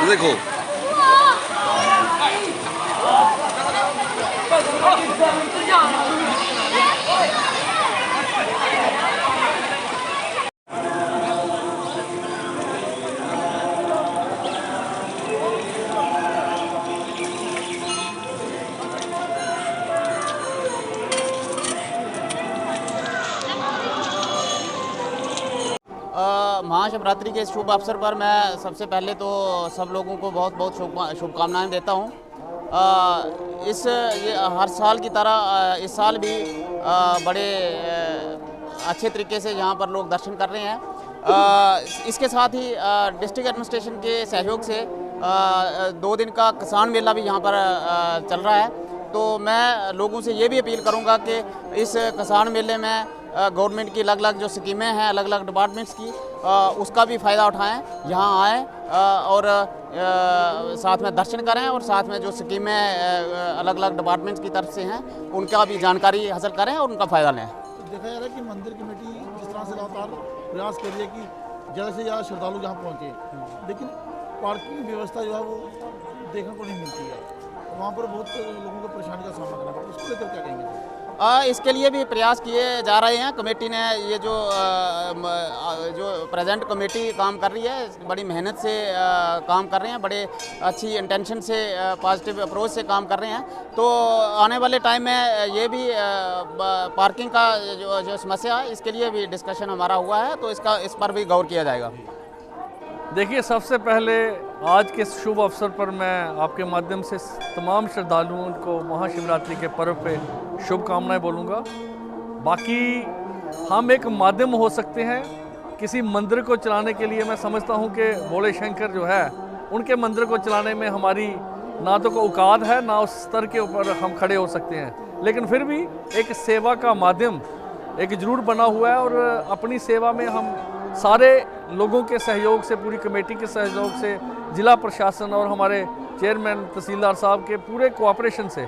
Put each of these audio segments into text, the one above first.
देखो महाशिवरात्रि के इस शुभ अवसर पर मैं सबसे पहले तो सब लोगों को बहुत बहुत शुभकामनाएं देता हूं। ये हर साल की तरह इस साल भी बड़े अच्छे तरीके से यहाँ पर लोग दर्शन कर रहे हैं। इसके साथ ही डिस्ट्रिक्ट एडमिनिस्ट्रेशन के सहयोग से 2 दिन का किसान मेला भी यहाँ पर चल रहा है। तो मैं लोगों से ये भी अपील करूँगा कि इस किसान मेले में गवर्नमेंट की अलग अलग जो स्कीमें हैं, अलग अलग डिपार्टमेंट्स की, उसका भी फ़ायदा उठाएं, यहाँ आएँ और साथ में दर्शन करें और साथ में जो स्कीमें अलग अलग डिपार्टमेंट्स की तरफ से हैं उनका भी जानकारी हासिल करें और उनका फ़ायदा लें। तो देखा जा रहा है कि मंदिर कमेटी जिस तरह से लगातार प्रयास कर रही है कि ज़्यादा से ज़्यादा श्रद्धालु यहाँ पहुँचे, लेकिन पार्किंग व्यवस्था जो है वो देखने को नहीं मिलती है, वहाँ पर बहुत लोगों को परेशानी का सामना करना पड़ता है। उसको लेकर क्या कहेंगे? इसके लिए भी प्रयास किए जा रहे हैं। कमेटी ने ये जो प्रेजेंट कमेटी काम कर रही है, बड़ी मेहनत से काम कर रहे हैं, बड़े अच्छी इंटेंशन से, पॉजिटिव अप्रोच से काम कर रहे हैं। तो आने वाले टाइम में ये भी पार्किंग का जो समस्या है, इसके लिए भी डिस्कशन हमारा हुआ है, तो इस पर भी गौर किया जाएगा। देखिए, सबसे पहले आज के शुभ अवसर पर मैं आपके माध्यम से तमाम श्रद्धालुओं को महाशिवरात्रि के पर्व पे शुभकामनाएं बोलूँगा। बाकी हम एक माध्यम हो सकते हैं किसी मंदिर को चलाने के लिए। मैं समझता हूँ कि भोले शंकर जो है, उनके मंदिर को चलाने में हमारी ना तो कोई औकात है, ना उस स्तर के ऊपर हम खड़े हो सकते हैं, लेकिन फिर भी एक सेवा का माध्यम एक ज़रूर बना हुआ है। और अपनी सेवा में हम सारे लोगों के सहयोग से, पूरी कमेटी के सहयोग से, जिला प्रशासन और हमारे चेयरमैन तहसीलदार साहब के पूरे कोऑपरेशन से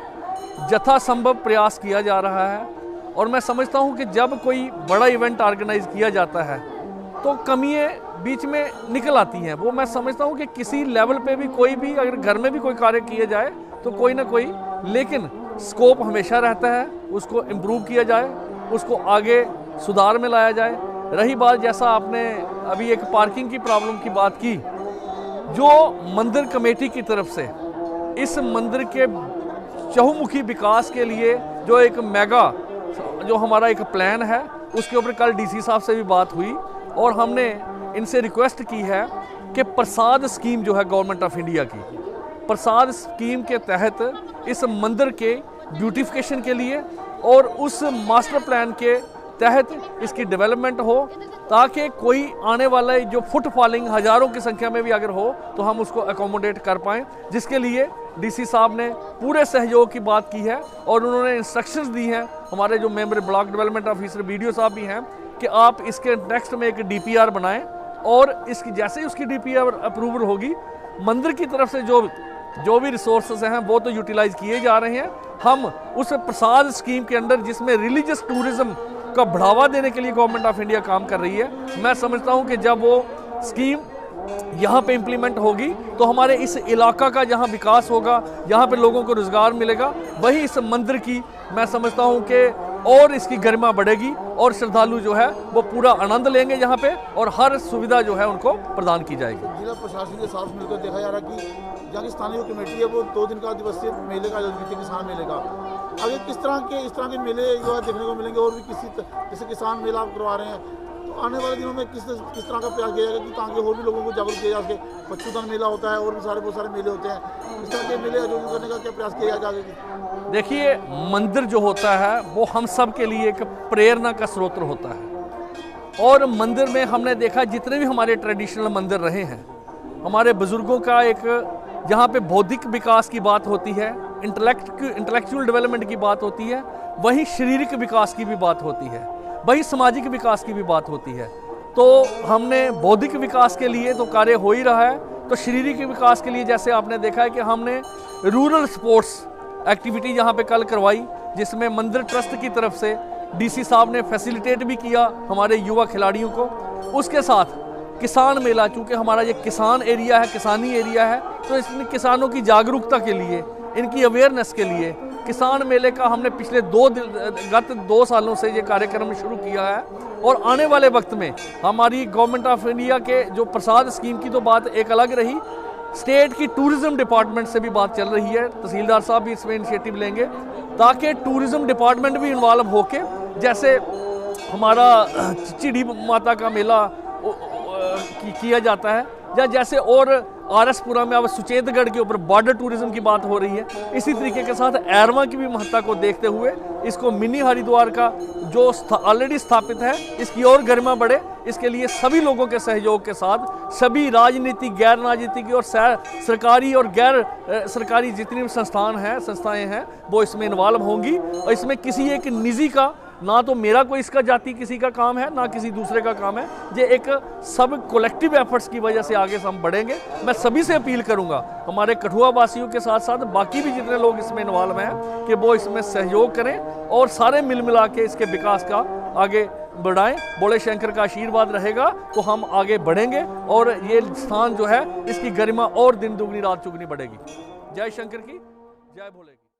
यथासंभव प्रयास किया जा रहा है। और मैं समझता हूं कि जब कोई बड़ा इवेंट ऑर्गेनाइज किया जाता है तो कमियां बीच में निकल आती हैं। वो मैं समझता हूं कि किसी लेवल पे भी कोई भी, अगर घर में भी कोई कार्य किए जाए तो कोई ना कोई, लेकिन स्कोप हमेशा रहता है, उसको इम्प्रूव किया जाए, उसको आगे सुधार में लाया जाए। रही बात, जैसा आपने अभी एक पार्किंग की प्रॉब्लम की बात की, जो मंदिर कमेटी की तरफ से इस मंदिर के चहुमुखी विकास के लिए जो एक मेगा जो हमारा एक प्लान है, उसके ऊपर कल डीसी साहब से भी बात हुई और हमने इनसे रिक्वेस्ट की है कि प्रसाद स्कीम जो है गवर्नमेंट ऑफ इंडिया की, प्रसाद स्कीम के तहत इस मंदिर के ब्यूटिफिकेशन के लिए और उस मास्टर प्लान के तहत इसकी डेवलपमेंट हो, ताकि कोई आने वाला जो फुटफॉलिंग हज़ारों की संख्या में भी अगर हो तो हम उसको अकोमोडेट कर पाएँ, जिसके लिए डीसी साहब ने पूरे सहयोग की बात की है और उन्होंने इंस्ट्रक्शंस दी हैं। हमारे जो member block development officer BDO साहब भी हैं कि आप इसके नेक्स्ट में एक डीपीआर बनाएं और इसकी जैसे ही उसकी डीपीआर अप्रूवल होगी, मंदिर की तरफ से जो भी रिसोर्सेज हैं वो तो यूटिलाइज किए जा रहे हैं। हम उस प्रसाद स्कीम के अंडर, जिसमें रिलीजियस टूरिज्म का बढ़ावा देने के लिए गवर्नमेंट ऑफ इंडिया काम कर रही है, मैं समझता हूं कि जब वो स्कीम यहाँ पे इम्प्लीमेंट होगी तो हमारे इस इलाका का जहाँ विकास होगा, यहाँ पे लोगों को रोजगार मिलेगा, वही इस मंदिर की मैं समझता हूँ कि और इसकी गरिमा बढ़ेगी और श्रद्धालु जो है वो पूरा आनंद लेंगे यहाँ पे और हर सुविधा जो है उनको प्रदान की जाएगी। जिला प्रशासन के साथ मिलकर देखा जा रहा है कि जहाँ की स्थानीय कमेटी है वो 2 दिन का दिवसीय मेले का आयोजन करती है, किसान मेले का। आगे इस तरह के मेले जो है देखने को मिलेंगे और भी जैसे किसान मेला आप करवा रहे हैं, तो आने वाले दिनों में किस तरह का प्रयास किया जाएगा कि ताकि और भी लोगों को जागरूक किया जा सके? पशुधन मेला होता है और भी बहुत सारे मेले होते हैं, इस तरह के मेले आयोजन करने का क्या प्रयास किया जाएगा आगे? देखिए, मंदिर जो होता है वो हम सब के लिए एक प्रेरणा का स्रोत होता है और मंदिर में हमने देखा जितने भी हमारे ट्रेडिशनल मंदिर रहे हैं, हमारे बुजुर्गों का एक जहाँ पे बौद्धिक विकास की बात होती है, इंटेलेक्चुअल डेवलपमेंट की बात होती है, वहीं शारीरिक विकास की भी बात होती है, वहीं सामाजिक विकास की भी बात होती है। तो हमने बौद्धिक विकास के लिए तो कार्य हो ही रहा है, तो शारीरिक विकास के लिए जैसे आपने देखा है कि हमने रूरल स्पोर्ट्स एक्टिविटी यहाँ पे कल करवाई, जिसमें मंदिर ट्रस्ट की तरफ से डीसी साहब ने फैसिलिटेट भी किया हमारे युवा खिलाड़ियों को। उसके साथ किसान मेला, चूँकि हमारा ये किसान एरिया है, किसानी एरिया है, तो इसमें किसानों की जागरूकता के लिए, इनकी अवेयरनेस के लिए किसान मेले का हमने पिछले गत 2 सालों से ये कार्यक्रम शुरू किया है। और आने वाले वक्त में हमारी गवर्नमेंट ऑफ इंडिया के जो प्रसाद स्कीम की तो बात एक अलग रही, स्टेट की टूरिज़्म डिपार्टमेंट से भी बात चल रही है, तहसीलदार साहब भी इसमें इनिशिएटिव लेंगे ताकि टूरिज़्म डिपार्टमेंट भी इन्वॉल्व होके, जैसे हमारा चिड़ी माता का मेला किया जाता है, या जैसे और आरएसपुरा में अब सुचेतगढ़ के ऊपर बॉर्डर टूरिज्म की बात हो रही है, इसी तरीके के साथ एरवा की भी महत्ता को देखते हुए इसको मिनी हरिद्वार का जो ऑलरेडी स्थापित है इसकी और गरिमा बढ़े, इसके लिए सभी लोगों के सहयोग के साथ सभी राजनीतिक, गैर राजनीतिक और सरकारी और गैर सरकारी जितनी भी संस्थाएं हैं वो इसमें इन्वॉल्व होंगी। और इसमें किसी एक निजी का, ना तो मेरा कोई इसका जाति किसी का काम है, ना किसी दूसरे का काम है, ये एक सब कलेक्टिव एफर्ट्स की वजह से आगे से हम बढ़ेंगे। मैं सभी से अपील करूंगा, हमारे कठुआ वासियों के साथ साथ बाकी भी जितने लोग इसमें इन्वॉल्व हैं, कि वो इसमें सहयोग करें और सारे मिल मिला के इसके विकास का आगे बढ़ाएं। बोले शंकर का आशीर्वाद रहेगा तो हम आगे बढ़ेंगे और ये स्थान जो है इसकी गरिमा और दिन दुगनी रात चुगनी बढ़ेगी। जय शंकर की, जय भोले।